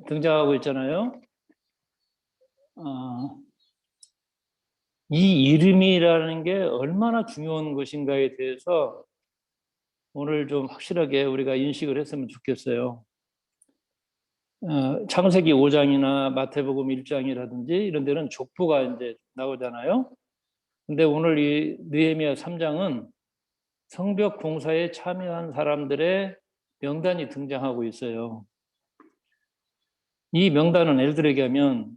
등장하고 있잖아요. 어, 이 이름이라는 게 얼마나 중요한 것인가에 대해서 오늘 좀 확실하게 우리가 인식을 했으면 좋겠어요. 창세기 5장이나 마태복음 1장이라든지 이런 데는 족보가 이제 나오잖아요. 근데 오늘 이 느헤미야 3장은 성벽 공사에 참여한 사람들의 명단이 등장하고 있어요. 이 명단은 예를 들어 얘기하면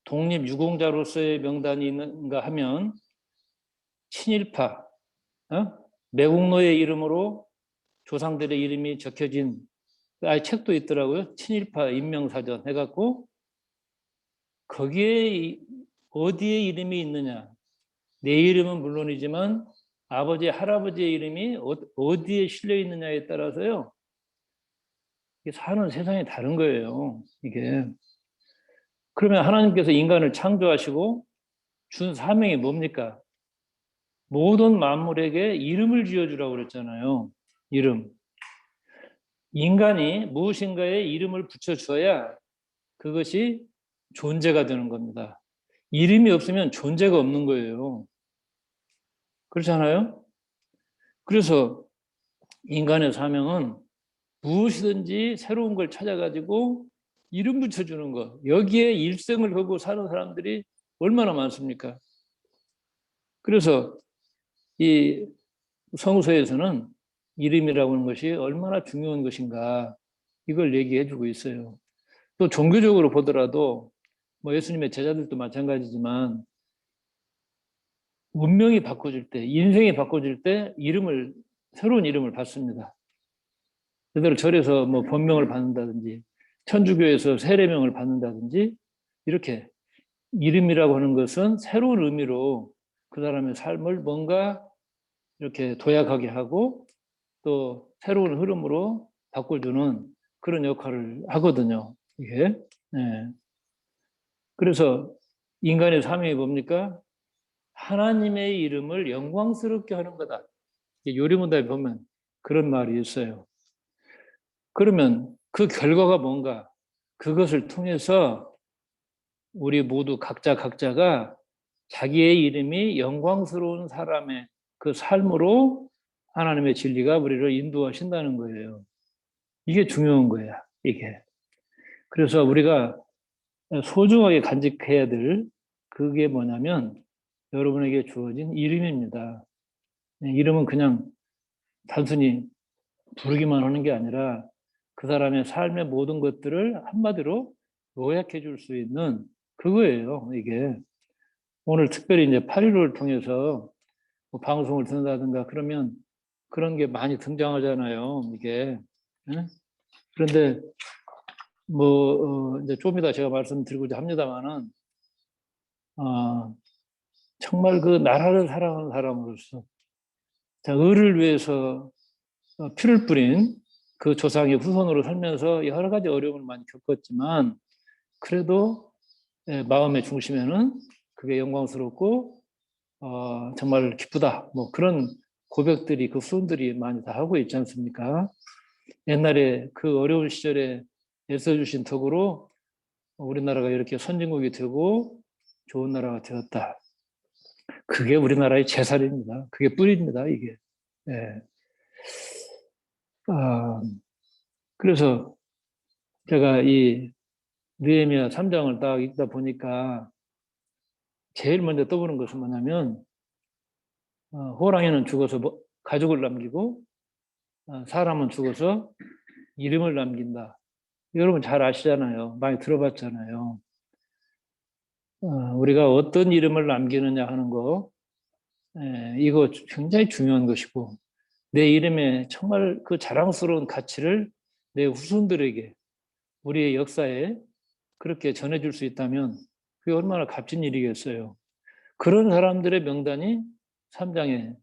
독립유공자로서의 명단이 있는가 하면 친일파, 매국노의 이름으로 조상들의 이름이 적혀진 아예 책도 있더라고요. 친일파 인명사전 해갖고 거기에 어디에 이름이 있느냐. 내 이름은 물론이지만 아버지, 할아버지의 이름이 어디에 실려 있느냐에 따라서요. 사는 세상이 다른 거예요. 이게. 그러면 하나님께서 인간을 창조하시고 준 사명이 뭡니까? 모든 만물에게 이름을 지어주라고 그랬잖아요. 이름. 인간이 무엇인가에 이름을 붙여줘야 그것이 존재가 되는 겁니다. 이름이 없으면 존재가 없는 거예요. 그렇잖아요? 그래서 인간의 사명은 무엇이든지 새로운 걸 찾아가지고 이름 붙여주는 것. 여기에 일생을 걸고 사는 사람들이 얼마나 많습니까? 그래서 이 성서에서는 이름이라고 하는 것이 얼마나 중요한 것인가 이걸 얘기해 주고 있어요. 또 종교적으로 보더라도 뭐 예수님의 제자들도 마찬가지지만 운명이 바꿔질 때, 인생이 바꿔질 때 새로운 이름을 받습니다. 그대로 절에서 뭐 본명을 받는다든지 천주교에서 세례명을 받는다든지 이렇게 이름이라고 하는 것은 새로운 의미로 그 사람의 삶을 뭔가 이렇게 도약하게 하고 또 새로운 흐름으로 바꿔주는 그런 역할을 하거든요. 이게. 네. 그래서 인간의 사명이 뭡니까? 하나님의 이름을 영광스럽게 하는 거다. 요리문답에 보면 그런 말이 있어요. 그러면 그 결과가 뭔가? 그것을 통해서 우리 모두 각자가 자기의 이름이 영광스러운 사람의 그 삶으로 하나님의 진리가 우리를 인도하신다는 거예요. 이게 중요한 거야, 이게. 그래서 우리가 소중하게 간직해야 될 그게 뭐냐면 여러분에게 주어진 이름입니다. 이름은 그냥 단순히 부르기만 하는 게 아니라 그 사람의 삶의 모든 것들을 한마디로 요약해 줄 수 있는 그거예요, 이게. 오늘 특별히 이제 8.15를 통해서 뭐 방송을 듣는다든가 그러면 그런 게 많이 등장하잖아요, 이게. 그런데 뭐 이제 좀 이따 제가 말씀드리고자 합니다만은 정말 그 나라를 사랑하는 사람으로서 의를 위해서 피를 뿌린 그 조상의 후손으로 살면서 여러 가지 어려움을 많이 겪었지만 그래도 마음의 중심에는 그게 영광스럽고 정말 기쁘다. 뭐 그런 고백들이 그 후손들이 많이 다 하고 있지 않습니까? 옛날에 그 어려운 시절에 애써주신 덕으로 우리나라가 이렇게 선진국이 되고 좋은 나라가 되었다. 그게 우리나라의 재살입니다. 그게 뿌리입니다, 이게. 예. 그래서 제가 이 느헤미야 3장을 딱 읽다 보니까 제일 먼저 떠오르는 것은 뭐냐면 호랑이는 죽어서 가죽을 남기고 사람은 죽어서 이름을 남긴다. 여러분 잘 아시잖아요. 많이 들어봤잖아요. 우리가 어떤 이름을 남기느냐 하는 거 이거 굉장히 중요한 것이고 내 이름에 정말 그 자랑스러운 가치를 내 후손들에게 우리의 역사에 그렇게 전해줄 수 있다면 그게 얼마나 값진 일이겠어요. 그런 사람들의 명단이 3장에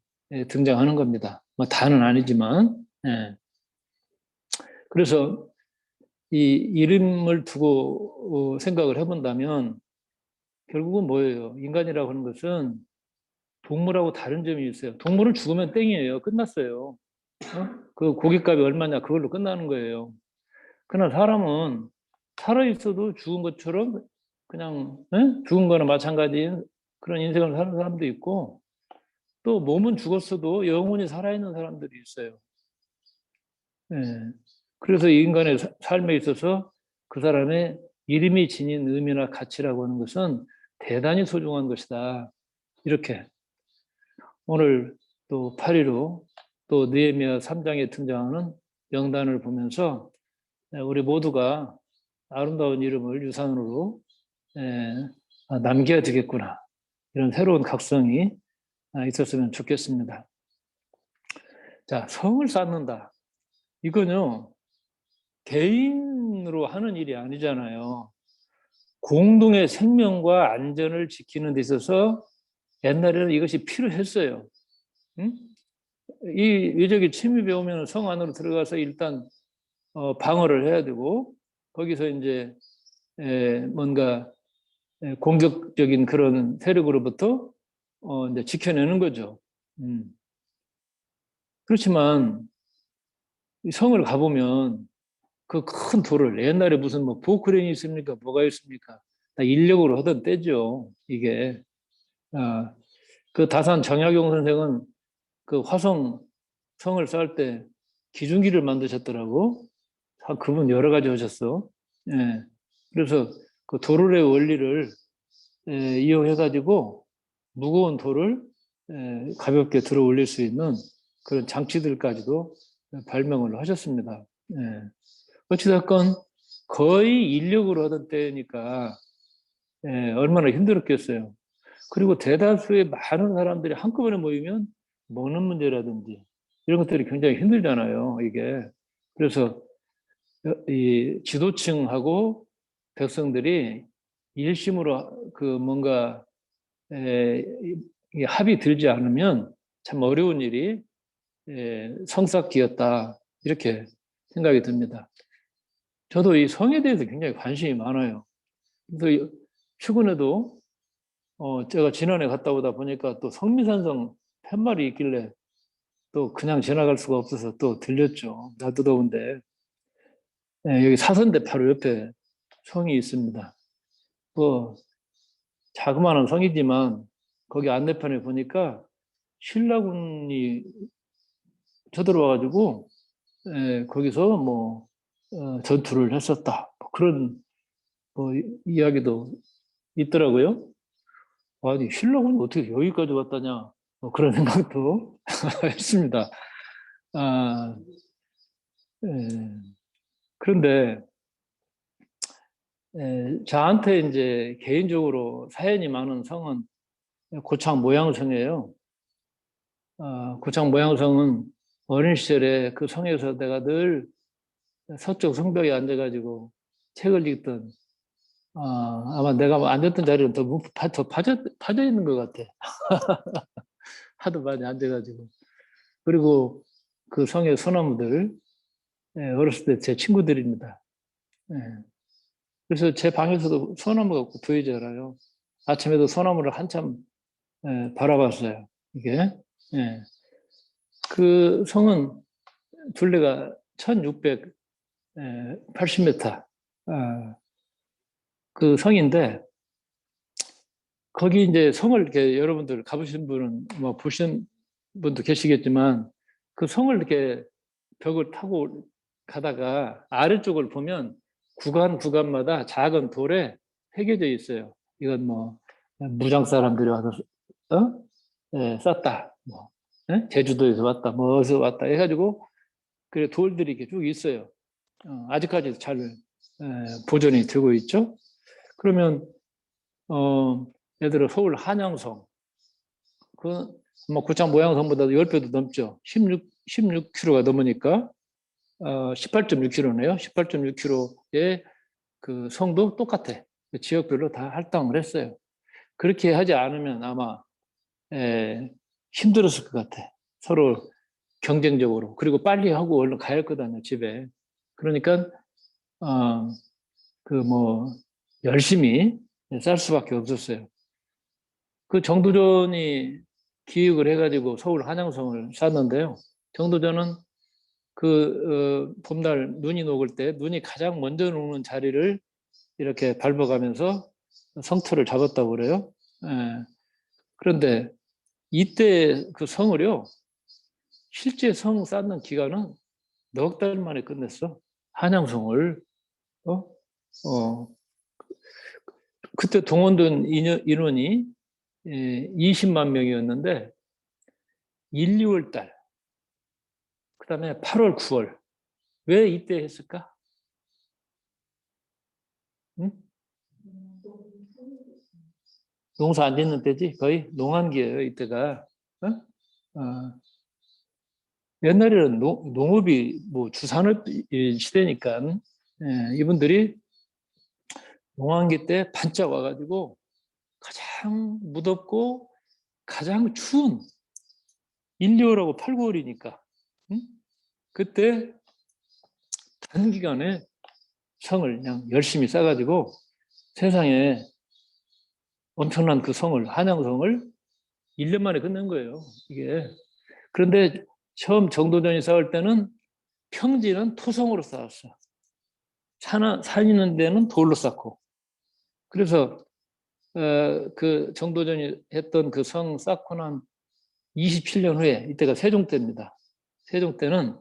등장하는 겁니다. 뭐 다는 아니지만. 예. 그래서 이 이름을 두고 생각을 해본다면 결국은 뭐예요? 인간이라고 하는 것은 동물하고 다른 점이 있어요. 동물은 죽으면 땡이에요. 끝났어요. 그 고깃값이 얼마냐 그걸로 끝나는 거예요. 그러나 사람은 살아있어도 죽은 것처럼 그냥 죽은 거나 마찬가지인 그런 인생을 사는 사람도 있고, 또 몸은 죽었어도 영혼이 살아있는 사람들이 있어요. 예. 그래서 이 인간의 삶에 있어서 그 사람의 이름이 지닌 의미나 가치라고 하는 것은 대단히 소중한 것이다. 이렇게 오늘 또 8.15 또 느헤미야 3장에 등장하는 명단을 보면서 우리 모두가 아름다운 이름을 유산으로 남겨야 되겠구나. 이런 새로운 각성이 있었으면 좋겠습니다. 자, 성을 쌓는다. 이거는요, 개인으로 하는 일이 아니잖아요. 공동의 생명과 안전을 지키는 데 있어서 옛날에는 이것이 필요했어요. 응? 이 외적인 침입에 오면 성 안으로 들어가서 일단 방어를 해야 되고, 거기서 이제 뭔가 공격적인 그런 세력으로부터 이제 지켜내는 거죠. 그렇지만 이 성을 가보면 그 큰 돌을 옛날에 무슨 뭐 보크레인이 있습니까? 뭐가 있습니까? 다 인력으로 하던 때죠. 이게 그 다산 정약용 선생은 그 화성 성을 쌓을 때 기중기를 만드셨더라고. 그분 여러 가지 하셨어. 예. 그래서 그 도르의 원리를 이용해가지고 무거운 돌을 가볍게 들어 올릴 수 있는 그런 장치들까지도 발명을 하셨습니다. 예. 어찌됐건 거의 인력으로 하던 때니까 얼마나 힘들었겠어요. 그리고 대다수의 많은 사람들이 한꺼번에 모이면 먹는 문제라든지 이런 것들이 굉장히 힘들잖아요, 이게. 그래서 이 지도층하고 백성들이 일심으로 그 뭔가 이 합이 들지 않으면 참 어려운 일이 성사기였다 이렇게 생각이 듭니다. 저도 이 성에 대해서 굉장히 관심이 많아요. 그래서 최근에도 제가 지난해 갔다 오다 보니까 또 성미산성 팻말이 있길래 또 그냥 지나갈 수가 없어서 또 들렸죠. 날도 더운데. 여기 사선대 바로 옆에 성이 있습니다. 뭐 자그마한 성이지만 거기 안내편에 보니까 신라군이 쳐들어와가지고 거기서 뭐 전투를 했었다. 뭐 그런 뭐 이야기도 있더라고요. 아니 신라군이 어떻게 여기까지 왔다냐 뭐 그런 생각도 했습니다. 아, 그런데 저한테 이제 개인적으로 사연이 많은 성은 고창 모양성이에요. 고창 모양성은 어린 시절에 그 성에서 내가 늘 서쪽 성벽에 앉아가지고 책을 읽던 아마 내가 앉았던 자리는 더 파져 있는 것 같아. 하도 많이 앉아가지고. 그리고 그 성의 소나무들 어렸을 때 제 친구들입니다. 예. 그래서 제 방에서도 소나무가 보이잖아요. 아침에도 소나무를 한참 바라봤어요. 이게. 예. 그 성은 둘레가 1680m. 그 성인데, 거기 이제 성을 이렇게 여러분들 가보신 분은 뭐 보신 분도 계시겠지만, 그 성을 이렇게 벽을 타고 가다가 아래쪽을 보면 구간마다 작은 돌에 새겨져 있어요. 이건 뭐 무장 사람들이 와서 쌌다. 뭐 제주도에서 왔다. 뭐 어디서 왔다 해가지고 그 돌들이 이렇게 쭉 있어요. 아직까지 잘 보존이 되고 있죠. 그러면 예를 들어 서울 한양성 그 뭐 고창 모양성보다 10배도 넘죠. 16km가 넘으니까 18.6km네요. 18.6km의 그 성도 똑같아. 그 지역별로 다 할당을 했어요. 그렇게 하지 않으면 아마 힘들었을 것 같아. 서로 경쟁적으로. 그리고 빨리 하고 얼른 가야 할 거잖아요, 집에. 그러니까 그 뭐 열심히 쌀 수밖에 없었어요. 그 정두전이 기획을 해가지고 서울 한양성을 쌌는데요. 정두전은 그 봄날 눈이 녹을 때 눈이 가장 먼저 녹는 자리를 이렇게 밟아가면서 성터를 잡았다고 그래요. 예. 그런데 이때 그 성을요, 실제 성 쌓는 기간은 넉 달 만에 끝냈어. 한양성을. 어? 어. 그때 동원된 인원이 20만 명이었는데 1, 2월 달, 그다음에 8월, 9월. 왜 이때 했을까? 응? 농사 안 짓는 때지. 거의 농한기예요, 이때가. 어? 어. 옛날에는 농업이 뭐 주산업 시대니까 이분들이 농한기 때 반짝 와가지고 가장 무덥고 가장 추운 1, 2월하고 8, 9월이니까 그때 단기간에 성을 그냥 열심히 쌓아가지고 세상에 엄청난 그 성을, 한양성을 1년 만에 끝낸 거예요, 이게. 그런데 처음 정도전이 쌓을 때는 평지는 토성으로 쌓았어. 산 있는 데는 돌로 쌓고. 그래서 그 정도전이 했던 그 성 쌓고 난 27년 후에, 이때가 세종 때입니다. 세종 때는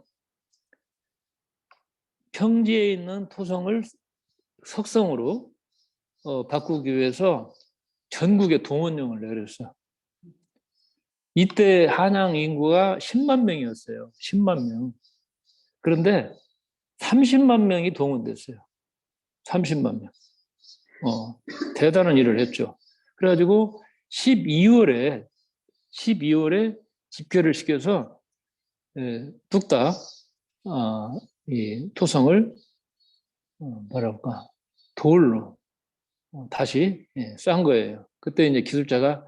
평지에 있는 토성을 석성으로 바꾸기 위해서 전국에 동원령을 내렸어요. 이때 한양 인구가 10만 명이었어요. 10만 명. 그런데 30만 명이 동원됐어요. 30만 명. 대단한 일을 했죠. 그래가지고 12월에 집결을 시켜서 뚝딱 이 토성을 뭐랄까 돌로 다시 쌓은 거예요. 그때 이제 기술자가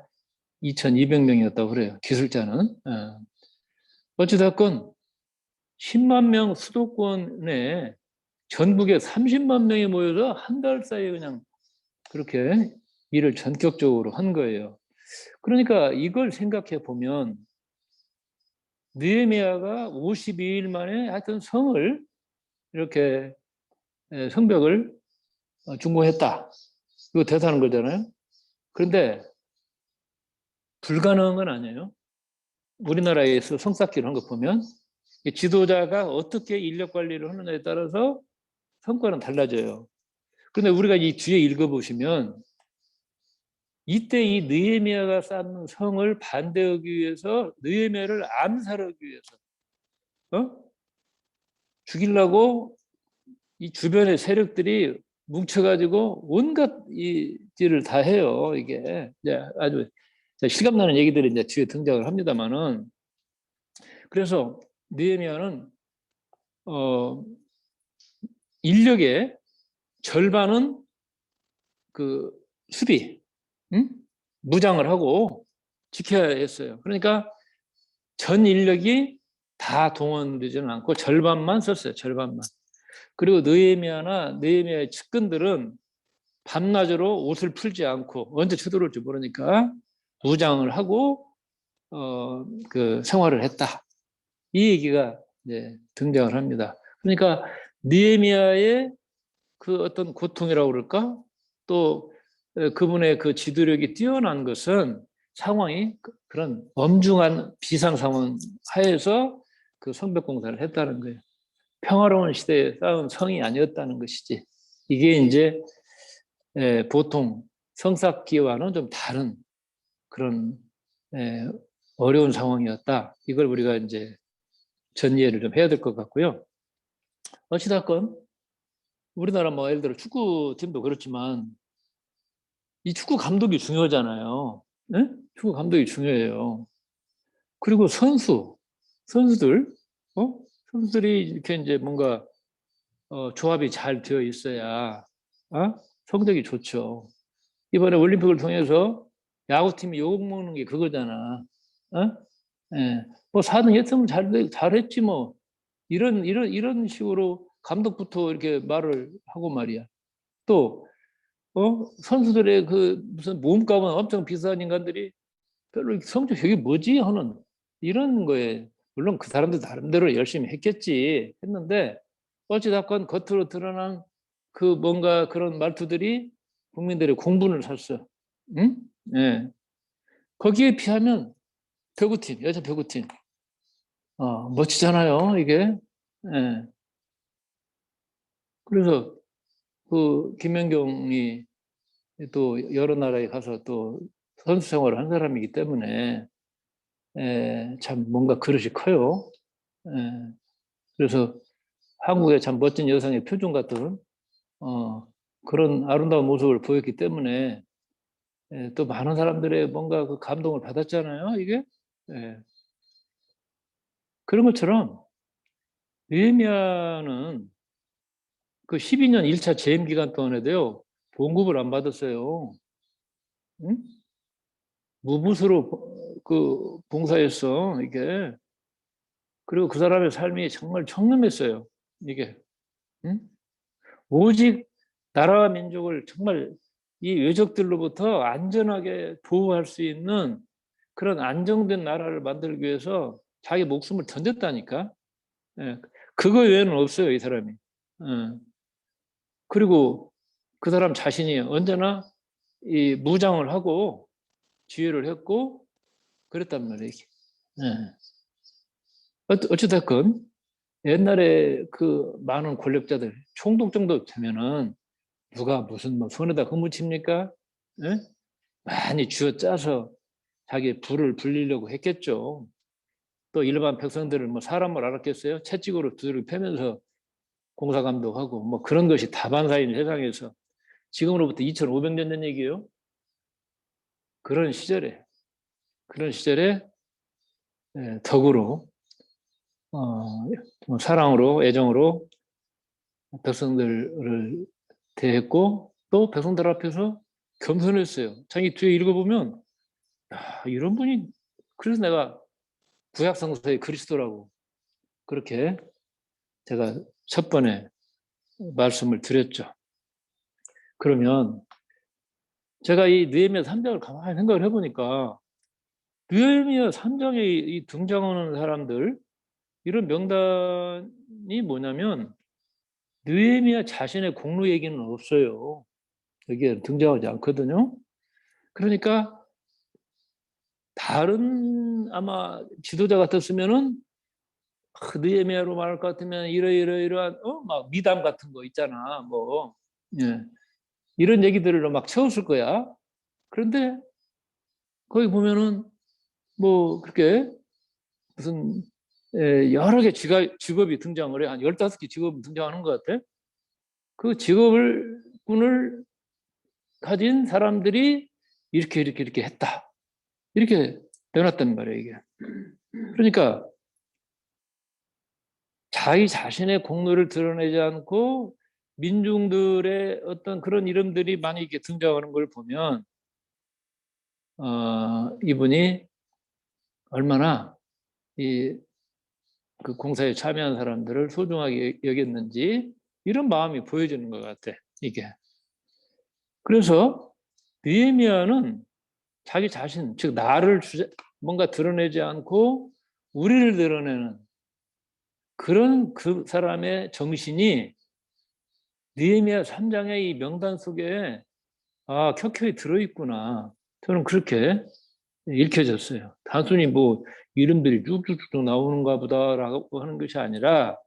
2,200명이었다고 그래요. 기술자는. 어찌됐건 10만 명 수도권에 전국에 30만 명이 모여서 한 달 사이에 그냥 그렇게 일을 전격적으로 한 거예요. 그러니까 이걸 생각해 보면 느헤미야가 52일 만에 하여튼 성을 이렇게 성벽을 준공했다. 이거 대단한 거잖아요. 그런데 불가능한 건 아니에요. 우리나라에서 성 쌓기를 한 거 보면 지도자가 어떻게 인력 관리를 하느냐에 따라서 성과는 달라져요. 그런데 우리가 이 뒤에 읽어보시면 이때 이 느헤미야가 쌓는 성을 반대하기 위해서 느헤미야를 암살하기 위해서 죽이려고 이 주변의 세력들이 뭉쳐가지고 온갖 이 짓을 다 해요. 이게 이제 아주 실감나는 얘기들이 이제 뒤에 등장을 합니다만은 그래서 느헤미야는 인력의 절반은 그 수비, 응? 무장을 하고 지켜야 했어요. 그러니까 전 인력이 다 동원되지는 않고 절반만 썼어요. 절반만. 그리고 느헤미야의 측근들은 밤낮으로 옷을 풀지 않고 언제 쳐들어올지 모르니까 무장을 하고 그 생활을 했다. 이 얘기가 이제 등장을 합니다. 그러니까 느헤미야의 그 어떤 고통이라고 그럴까? 또 그분의 그 지도력이 뛰어난 것은 상황이 그런 엄중한 비상 상황 하에서 그 성벽 공사를 했다는 거예요. 평화로운 시대에 쌓은 성이 아니었다는 것이지. 이게 이제 보통 성쌓기와는 좀 다른 그런 어려운 상황이었다. 이걸 우리가 이제 전이해를 좀 해야 될 것 같고요. 어찌됐건 우리나라 뭐 예를 들어 축구팀도 그렇지만 이 축구 감독이 중요하잖아요. 네? 축구 감독이 중요해요. 그리고 선수들, 선수들이 이렇게 이제 뭔가 조합이 잘 되어 있어야 성적이 좋죠. 이번에 올림픽을 통해서 야구팀이 욕먹는 게 그거잖아. 어? 예. 뭐 4등 했으면 잘했지 뭐. 이런 식으로 감독부터 이렇게 말을 하고 말이야. 또, 선수들의 그 무슨 몸값은 엄청 비싼 인간들이 별로 성적 이게 뭐지 하는 이런 거에 물론 그 사람들 나름대로 열심히 했겠지 했는데 어찌됐건 겉으로 드러난 그 뭔가 그런 말투들이 국민들의 공분을 샀어. 응? 예. 거기에 비하면 벽우팀, 여자 벽우팀. 멋지잖아요, 이게. 예. 그래서 그 김연경이 또 여러 나라에 가서 또 선수 생활을 한 사람이기 때문에 참 뭔가 그릇이 커요. 예. 그래서 한국의 참 멋진 여성의 표준 같은 그런 아름다운 모습을 보였기 때문에 또 많은 사람들의 뭔가 그 감동을 받았잖아요, 이게. 예. 그런 것처럼 느헤미야는 그 12년 1차 재임 기간 동안에도요, 봉급을 안 받았어요. 응? 무붓으로 그 봉사했어, 이게. 그리고 그 사람의 삶이 정말 청렴했어요, 이게. 응? 오직 나라와 민족을 정말 이 외적들로부터 안전하게 보호할 수 있는 그런 안정된 나라를 만들기 위해서 자기 목숨을 던졌다니까. 예. 그거 외에는 없어요, 이 사람이. 예. 그리고 그 사람 자신이 언제나 이 무장을 하고 지휘를 했고 그랬단 말이에요. 예. 어찌됐건 옛날에 그 많은 권력자들 총독 정도 되면은 누가 무슨 뭐 손에다 흠묻힙니까? 예? 많이 쥐어짜서 자기 부를 불리려고 했겠죠. 또 일반 백성들을 뭐 사람을 알았겠어요? 채찍으로 두드려 패면서 공사감독하고 뭐 그런 것이 다반사인 세상에서 지금으로부터 2,500년 전 얘기예요. 그런 시절에 그런 시절에 덕으로 사랑으로 애정으로 백성들을 대했고 또 백성들 앞에서 겸손했어요. 자기 뒤에 읽어보면 이런 분이 그래서 내가 구약 성서의 그리스도라고 그렇게 제가 첫 번에 말씀을 드렸죠. 그러면 제가 이 느헤미야 3장을 가만히 생각을 해보니까 느헤미야 3장에 이 등장하는 사람들 이런 명단이 뭐냐면 느헤미야 자신의 공로 얘기는 없어요. 여기에 등장하지 않거든요. 그러니까 다른 아마 지도자 같았으면은 느헤미야로 말할 것 같으면 이러이러이러한 막 미담 같은 거 있잖아. 뭐 예. 이런 얘기들을 막 채웠을 거야. 그런데 거기 보면은 뭐 그렇게 무슨 여러 개 직업이 등장을 해. 한 15개 직업이 등장하는 것 같아. 그 직업을 군을 가진 사람들이 이렇게 했다. 이렇게 내놨단 말이에요, 이게. 그러니까 자기 자신의 공로를 드러내지 않고 민중들의 어떤 그런 이름들이 많이 이렇게 등장하는 걸 보면 이분이 얼마나 이 그 공사에 참여한 사람들을 소중하게 여겼는지 이런 마음이 보여지는 것 같아, 이게. 그래서 느헤미야는 자기 자신, 즉 나를 뭔가 드러내지 않고 우리를 드러내는 그런 그 사람의 정신이 느헤미야 3장의 이 명단 속에 켜켜이 들어있구나. 저는 그렇게 읽혀졌어요. 단순히 뭐 이름들이 쭉쭉쭉 나오는가 보다라고 하는 것이 아니라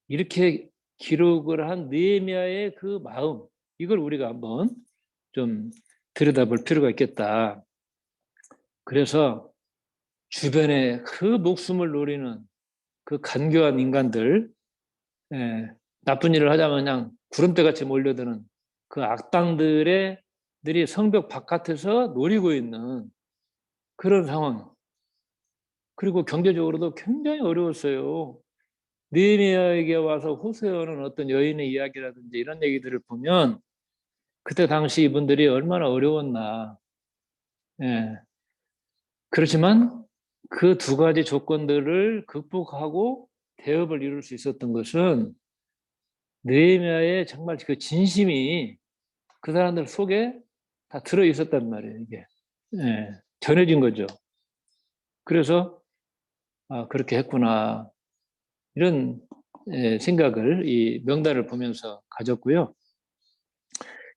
이렇게 기록을 한 느헤미야의 그 마음, 이걸 우리가 한번 좀 들여다볼 필요가 있겠다. 그래서 주변에 그 목숨을 노리는 그 간교한 인간들, 나쁜 일을 하자면 그냥 구름대같이 몰려드는 그 악당들의 들이 성벽 바깥에서 노리고 있는 그런 상황. 그리고 경제적으로도 굉장히 어려웠어요. 느헤미야에게 와서 호소하는 어떤 여인의 이야기라든지 이런 얘기들을 보면 그때 당시 이분들이 얼마나 어려웠나. 예. 그렇지만 그 두 가지 조건들을 극복하고 대업을 이룰 수 있었던 것은 느헤미야의 정말 그 진심이 그 사람들 속에 다 들어 있었단 말이에요, 이게. 예. 전해진 거죠. 그래서 그렇게 했구나. 이런 생각을 이 명단을 보면서 가졌고요.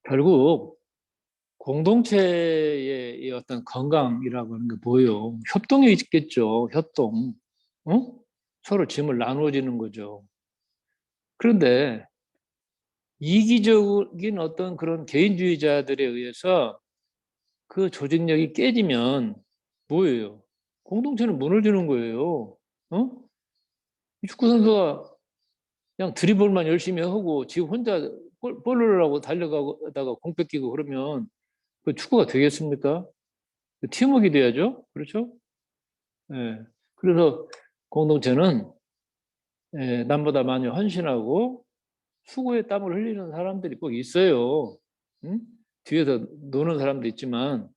결국 공동체의 이 어떤 건강이라고 하는 게 뭐예요? 협동이 있겠죠. 협동. 서로 짐을 나누어지는 거죠. 그런데 이기적인 어떤 그런 개인주의자들에 의해서 그 조직력이 깨지면 뭐예요? 공동체는 무너지는 거예요. 축구 선수가 그냥 드리블만 열심히 하고 지 혼자 볼 넣으려고 달려가다가 공 뺏기고 그러면 그 축구가 되겠습니까? 팀워크가 돼야죠. 그렇죠? 예. 그래서 공동체는 남보다 많이 헌신하고 수고의 땀을 흘리는 사람들이 꼭 있어요. 응? 뒤에서 노는 사람도 있지만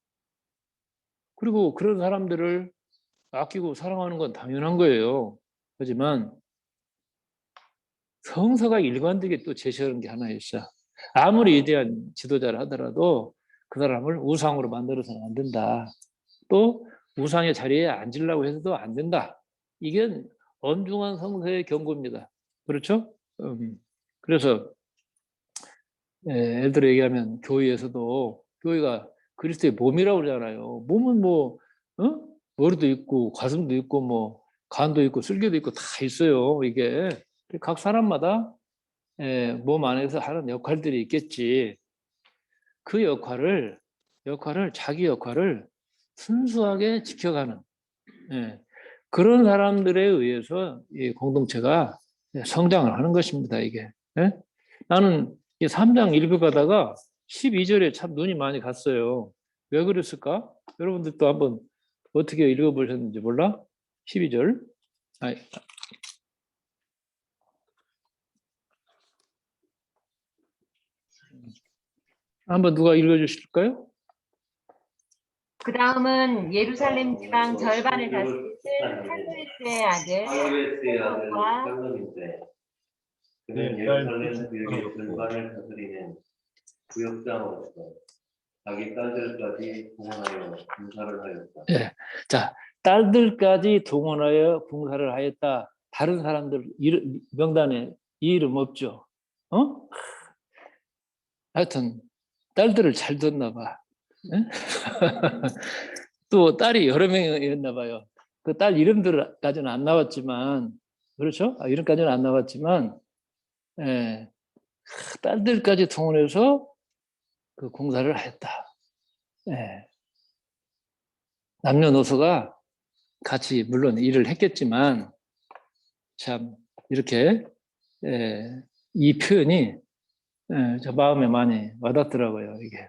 그리고 그런 사람들을 아끼고 사랑하는 건 당연한 거예요. 하지만 성서가 일관되게 또 제시하는 게 하나 있어. 아무리 위대한 지도자를 하더라도 그 사람을 우상으로 만들어서는 안 된다. 또 우상의 자리에 앉으려고 해서도 안 된다. 이게 엄중한 성서의 경고입니다. 그렇죠? 그래서 예를 들어 얘기하면 교회에서도 교회가 그리스도의 몸이라고 그러잖아요. 몸은 뭐 머리도 있고 가슴도 있고 뭐 간도 있고 쓸개도 있고 다 있어요. 이게 각 사람마다 몸 안에서 하는 역할들이 있겠지. 그 역할을 자기 역할을 순수하게 지켜가는 그런 사람들에 의해서 이 공동체가 성장을 하는 것입니다. 이게 나는 이 3장 읽어가다가 12절에 참 눈이 많이 갔어요. 왜 그랬을까? 여러분들도 한번 어떻게 읽어보셨는지 몰라? 12절. 한번 누가 읽어주실까요? 그 다음은 예루살렘 지방 절반을 다스리실 할로에스의 아들 살롬과 그는 예루살렘 구역의 절반을 다스리는 구역장으로서 자기 딸들까지 동원하여 군사를 하였다. 예. 자, 딸들까지 동원하여 군사를 하였다. 다른 사람들 명단에 이 이름 없죠. 하여튼 딸들을 잘 뒀나 봐. 또 딸이 여러 명이었나 봐요. 그 딸 이름들까지는 안 나왔지만 그렇죠? 이름까지는 안 나왔지만 예, 딸들까지 동원해서 그 공사를 했다. 예. 남녀노소가 같이 물론 일을 했겠지만 참 이렇게 이 표현이 저 마음에 많이 와닿더라고요. 이게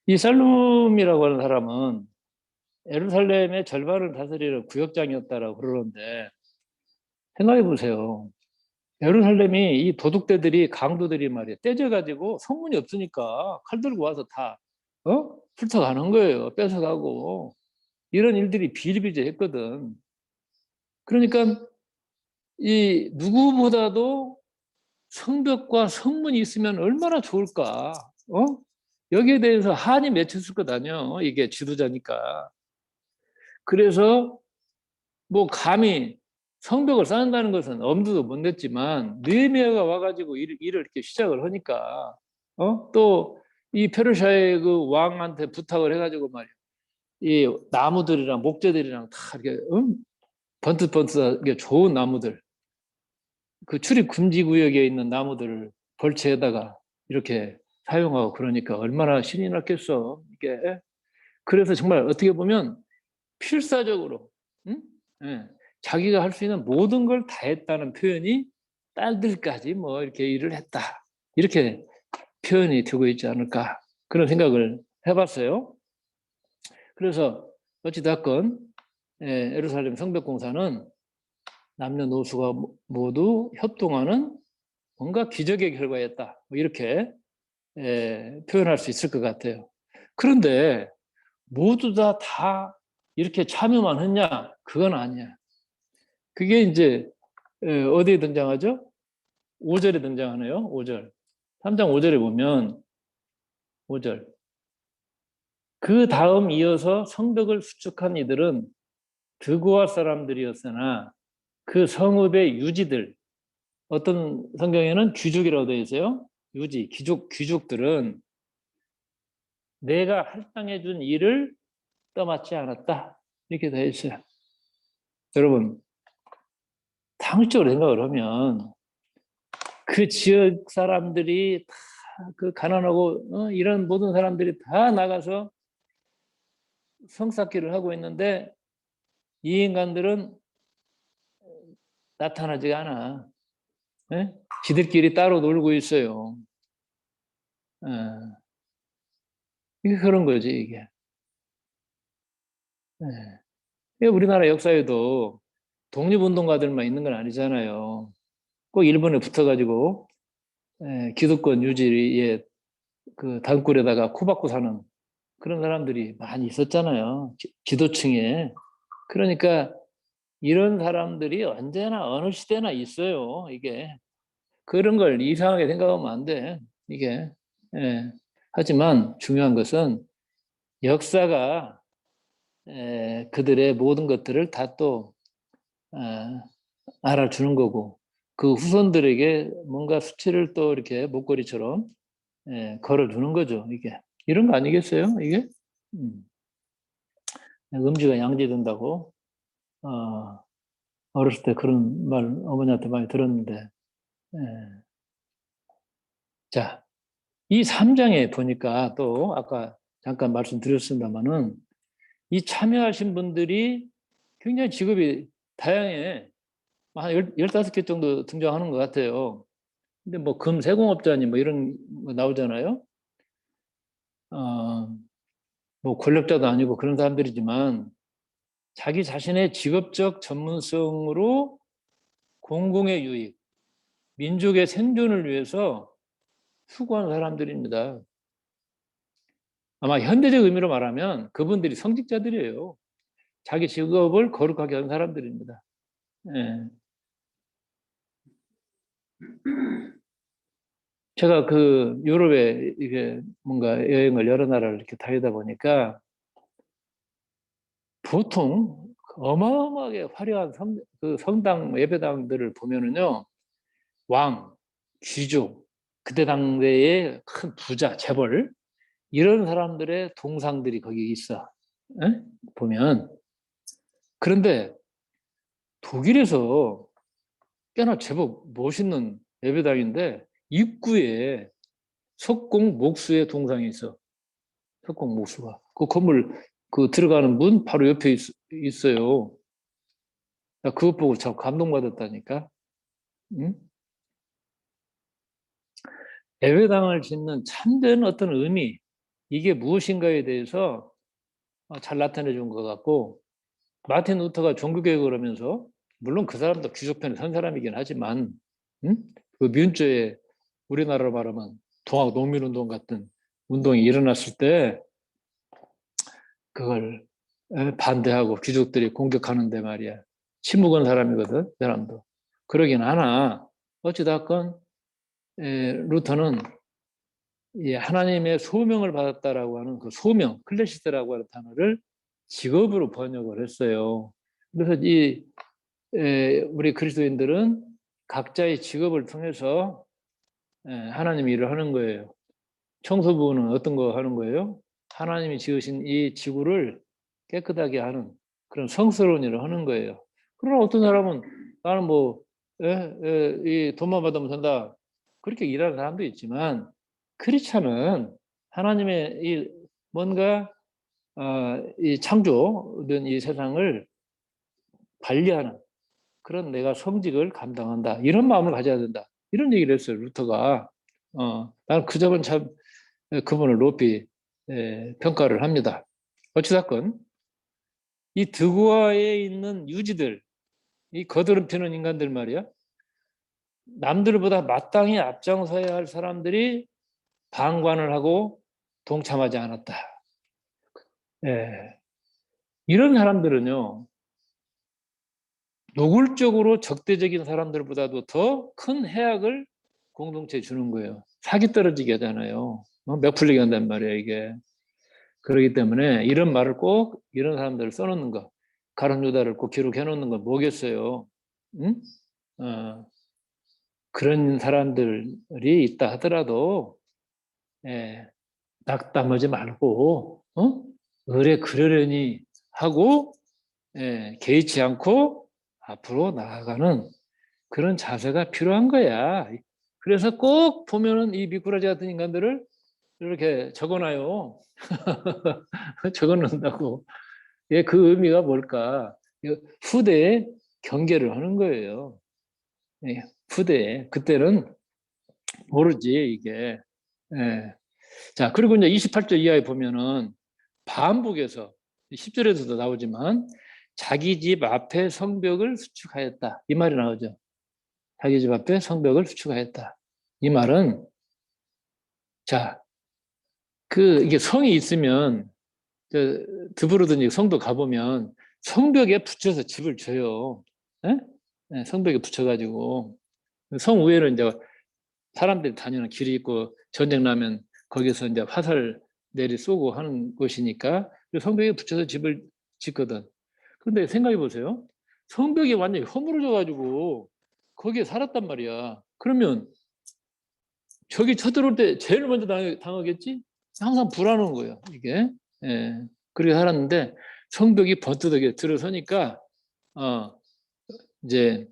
이 살룸이라고 하는 사람은 예루살렘의 절반을 다스리는 구역장이었다라고 그러는데 생각해 보세요. 예루살렘이 이 도둑대들이 강도들이 말이야 떼져가지고 성문이 없으니까 칼 들고 와서 다 훑어가는 거예요. 뺏어가고 이런 일들이 비일비재했거든. 그러니까 이 누구보다도 성벽과 성문이 있으면 얼마나 좋을까? 여기에 대해서 한이 맺혔을 것 아니야. 이게 지도자니까. 그래서 뭐 감히 성벽을 쌓는다는 것은 엄두도 못 냈지만 느헤미야가 와가지고 일을 이렇게 시작을 하니까 또 이 페르시아의 그 왕한테 부탁을 해가지고 말이야 이 나무들이랑 목재들이랑 다 이렇게 번뜩번뜩하게 좋은 나무들 그 출입 금지 구역에 있는 나무들을 벌채에다가 이렇게 사용하고 그러니까 얼마나 신이 났겠어 이게. 그래서 정말 어떻게 보면 필사적으로 예, 자기가 할 수 있는 모든 걸 다 했다는 표현이 딸들까지 뭐 이렇게 일을 했다 이렇게 표현이 되고 있지 않을까 그런 생각을 해봤어요. 그래서 어찌됐건 예루살렘 성벽공사는 남녀노소가 모두 협동하는 뭔가 기적의 결과였다 뭐 이렇게 표현할 수 있을 것 같아요. 그런데 모두 다 이렇게 참여만 했냐? 그건 아니야. 그게 이제 어디에 등장하죠? 5절에 등장하네요. 5절. 3장 5절에 보면 5절. 그 다음 이어서 성벽을 수축한 이들은 드고아 사람들이었으나 그 성읍의 유지들, 어떤 성경에는 귀족이라고 되어 있어요. 유지, 귀족들은 내가 할당해 준 일을 떠맡지 않았다. 이렇게 되어 있어요. 여러분, 상식적으로 생각을 하면 그 지역 사람들이 다 그 가난하고 이런 모든 사람들이 다 나가서 성쌓기를 하고 있는데 이 인간들은 나타나지가 않아. 예? 지들끼리 따로 놀고 있어요. 예. 이게 그런 거지, 이게. 예. 이게 우리나라 역사에도 독립운동가들만 있는 건 아니잖아요. 꼭 일본에 붙어가지고 기득권 유지에 그 단골에다가 코박고 사는 그런 사람들이 많이 있었잖아요. 지도층에. 그러니까 이런 사람들이 언제나 어느 시대나 있어요. 이게 그런 걸 이상하게 생각하면 안 돼. 이게. 예. 하지만 중요한 것은 역사가 그들의 모든 것들을 다 또 알아주는 거고 그 후손들에게 뭔가 수치를 또 이렇게 목걸이처럼 걸어주는 거죠. 이게 이런 거 아니겠어요? 이게 음주가 양지된다고 어렸을 때 그런 말 어머니한테 많이 들었는데 자, 이 3장에 보니까 또 아까 잠깐 말씀드렸습니다마는 이 참여하신 분들이 굉장히 직업이 다양해. 한 15개 정도 등장하는 것 같아요. 근데 뭐 금세공업자니 뭐 이런 거 나오잖아요. 뭐 권력자도 아니고 그런 사람들이지만 자기 자신의 직업적 전문성으로 공공의 유익, 민족의 생존을 위해서 수고한 사람들입니다. 아마 현대적 의미로 말하면 그분들이 성직자들이에요. 자기 직업을 거룩하게 한 사람들입니다. 예. 제가 그 유럽에 이게 뭔가 여행을 여러 나라를 이렇게 다니다 보니까 보통 어마어마하게 화려한 그 성당 예배당들을 보면은요, 왕, 귀족, 그때 당대의 큰 부자, 재벌 이런 사람들의 동상들이 거기 있어. 에? 보면 그런데 독일에서 꽤나 제법 멋있는 예배당인데 입구에 석공 목수의 동상이 있어. 석공 목수가 그 건물 그 들어가는 문 바로 옆에 있어요. 나 그것 보고 참 감동받았다니까. 응? 예배당을 짓는 참된 어떤 의미, 이게 무엇인가에 대해서 잘 나타내 준 것 같고, 마틴 루터가 종교개혁을 하면서, 물론 그 사람도 귀족편에 선 사람이긴 하지만, 응? 그 민주에 우리나라로 말하면 동학 농민운동 같은 운동이 일어났을 때, 그걸 반대하고 귀족들이 공격하는데 말이야. 침묵한 사람이거든, 그 사람도. 그러긴 하나, 어찌됐건, 루터는 하나님의 소명을 받았다라고 하는 그 소명, 클레시스라고 하는 단어를 직업으로 번역을 했어요. 그래서 우리 그리스도인들은 각자의 직업을 통해서 하나님 일을 하는 거예요. 청소부는 어떤 거 하는 거예요? 하나님이 지으신 이 지구를 깨끗하게 하는 그런 성스러운 일을 하는 거예요. 그러나 어떤 사람은 나는 뭐 이 돈만 받으면 된다. 그렇게 일하는 사람도 있지만 크리스찬은 하나님의 이 뭔가 이 창조된 이 세상을 관리하는 그런 내가 성직을 감당한다. 이런 마음을 가져야 된다. 이런 얘기를 했어요. 루터가. 나는 그 점은 참 그분을 높이 평가를 합니다. 어찌됐건 이 드고아에 있는 유지들, 이 거드름 피는 인간들 말이야. 남들보다 마땅히 앞장서야 할 사람들이 방관을 하고 동참하지 않았다. 예. 이런 사람들은요, 노골적으로 적대적인 사람들보다도 더 큰 해악을 공동체에 주는 거예요. 사기 떨어지게 하잖아요. 몇 풀리게 한단 말이에요, 이게. 그렇기 때문에 이런 말을 꼭 이런 사람들을 써놓는 거, 가룟 유다를 꼭 기록해 놓는 건 뭐겠어요? 응? 그런 사람들이 있다 하더라도 낙담하지 말고 의뢰 그러려니 하고 개의치 않고 앞으로 나아가는 그런 자세가 필요한 거야. 그래서 꼭 보면은 이 미꾸라지 같은 인간들을 이렇게 적어놔요. 적어놓는다고. 예, 그 의미가 뭘까? 후대에 경계를 하는 거예요. 예, 후대에. 그때는 모르지, 이게. 예. 자, 그리고 이제 28절 이하에 보면은 반복해서 10절에서도 나오지만 자기 집 앞에 성벽을 수축하였다. 이 말이 나오죠. 자기 집 앞에 성벽을 수축하였다. 이 말은 자, 이게 성이 있으면 드브로든 성도 가보면 성벽에 붙여서 집을 줘요. 예? 예, 성벽에 붙여가지고 성 위에는 이제 사람들이 다니는 길이 있고 전쟁 나면 거기서 이제 화살 내리 쏘고 하는 곳이니까 성벽에 붙여서 집을 짓거든. 근데 생각해 보세요. 성벽이 완전히 허물어져 가지고 거기에 살았단 말이야. 그러면 저기 쳐들어올 때 제일 먼저 당하겠지? 항상 불안한 거예요, 이게. 예. 그렇게 살았는데 성벽이 번뜩하게 들어서니까 이제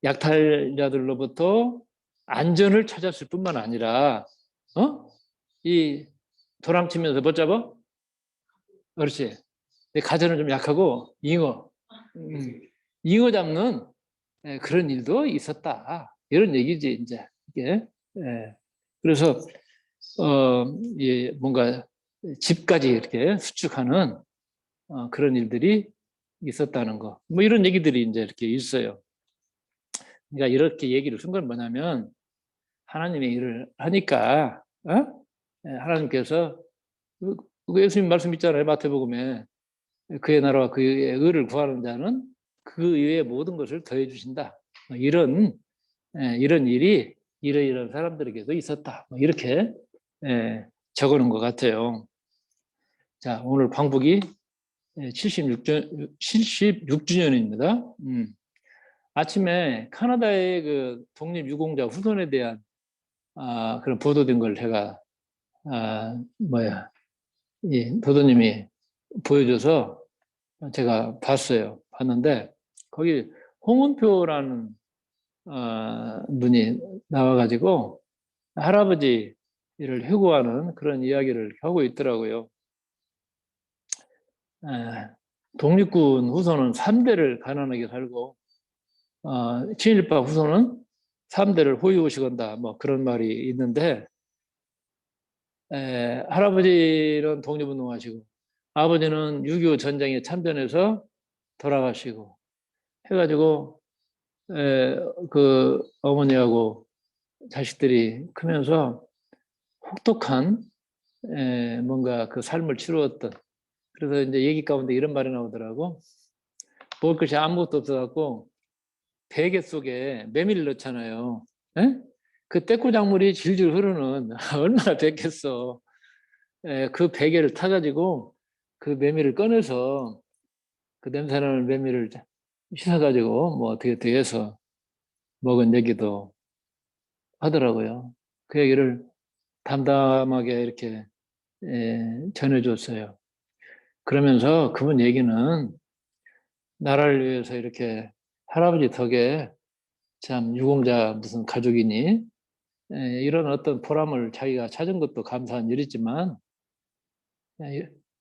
약탈자들로부터 안전을 찾았을 뿐만 아니라 이 도랑치면서 못 잡아? 그렇지. 내 가전은 좀 약하고 잉어 잉어 잡는 그런 일도 있었다. 이런 얘기지 이제 이게. 예. 그래서 뭔가 집까지 이렇게 수축하는 그런 일들이 있었다는 거. 뭐 이런 얘기들이 이제 이렇게 있어요. 그러니까 이렇게 얘기를 쓴 건 뭐냐면 하나님의 일을 하니까 하나님께서 예수님 말씀 있잖아요. 마태복음에 그의 나라와 그의 의를 구하는 자는 그 이외의 모든 것을 더해 주신다. 이런 일이 이런 사람들에게도 있었다. 이렇게 적어놓은 것 같아요. 자, 오늘 광복이 76주년입니다. 아침에 카나다의 그 독립유공자 후손에 대한 그런 보도된 걸 제가 도도님이 보여줘서 제가 봤는데 거기 홍은표라는 분이 나와가지고 할아버지 일을 회고하는 그런 이야기를 하고 있더라고요. 독립군 후손은 3대를 가난하게 살고 친일파 후손은 3대를 호유호식한다. 뭐 그런 말이 있는데 할아버지는 독립운동하시고 아버지는 6.25 전쟁에 참전해서 돌아가시고 해가지고 그 어머니하고 자식들이 크면서 혹독한 뭔가 그 삶을 치루었던. 그래서 이제 얘기 가운데 이런 말이 나오더라고. 먹을 것이 아무것도 없어갖고 베개 속에 메밀을 넣잖아요. 에? 그 떼꾸작물이 질질 흐르는 얼마나 됐겠어. 그 베개를 타가지고 그 메밀을 꺼내서 그 냄새나는 메밀을 씻어가지고 뭐 어떻게 해서 먹은 얘기도 하더라고요. 그 얘기를 담담하게 이렇게 전해줬어요. 그러면서 그분 얘기는 나라를 위해서 이렇게 할아버지 덕에 참 유공자 무슨 가족이니 이런 어떤 보람을 자기가 찾은 것도 감사한 일이지만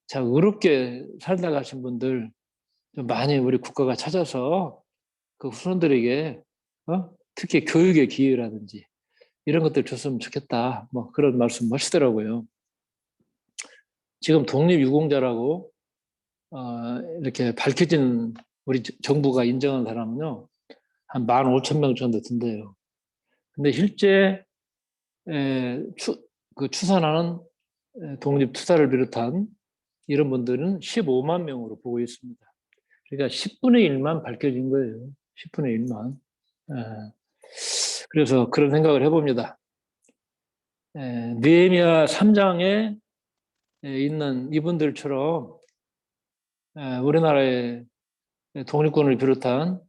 참 의롭게 살다 가신 분들 좀 많이 우리 국가가 찾아서 그 후손들에게 특히 교육의 기회라든지 이런 것들 줬으면 좋겠다. 뭐 그런 말씀 하시더라고요. 지금 독립유공자라고 이렇게 밝혀진 우리 정부가 인정한 사람은요 한 15,000명 정도 된대요. 근데 실제 그 추산하는 독립투사를 비롯한 이런 분들은 15만 명으로 보고 있습니다. 그러니까 10분의 1만 밝혀진 거예요. 10분의 1만. 그래서 그런 생각을 해봅니다. 느헤미야 3장에 있는 이분들처럼 우리나라의 독립군을 비롯한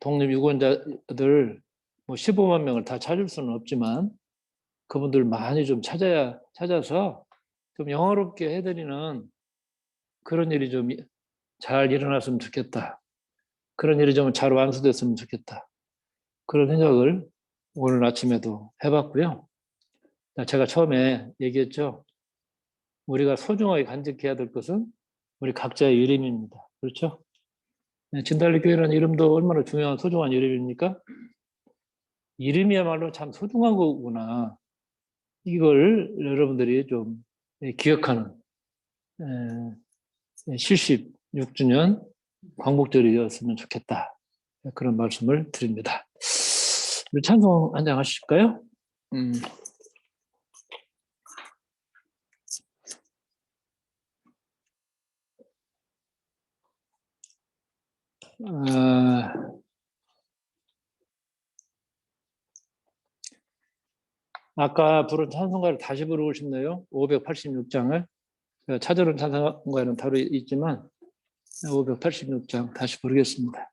독립유권자들 뭐 15만 명을 다 찾을 수는 없지만 그분들 많이 좀 찾아서 좀 영화롭게 해드리는 그런 일이 좀 잘 일어났으면 좋겠다. 그런 일이 좀 잘 완수됐으면 좋겠다. 그런 생각을 오늘 아침에도 해봤고요. 제가 처음에 얘기했죠. 우리가 소중하게 간직해야 될 것은 우리 각자의 이름입니다. 그렇죠? 진달래교회라는 이름도 얼마나 중요한 소중한 이름입니까? 이름이야말로 참 소중한 거구나. 이걸 여러분들이 좀 기억하는 76주년 광복절이었으면 좋겠다. 그런 말씀을 드립니다. 우리 찬송 한 장 하실까요? 아까 부른 찬송가를 다시 부르고 싶네요. 586장을. 찾아온 찬송가는 따로 있지만 586장 다시 부르겠습니다.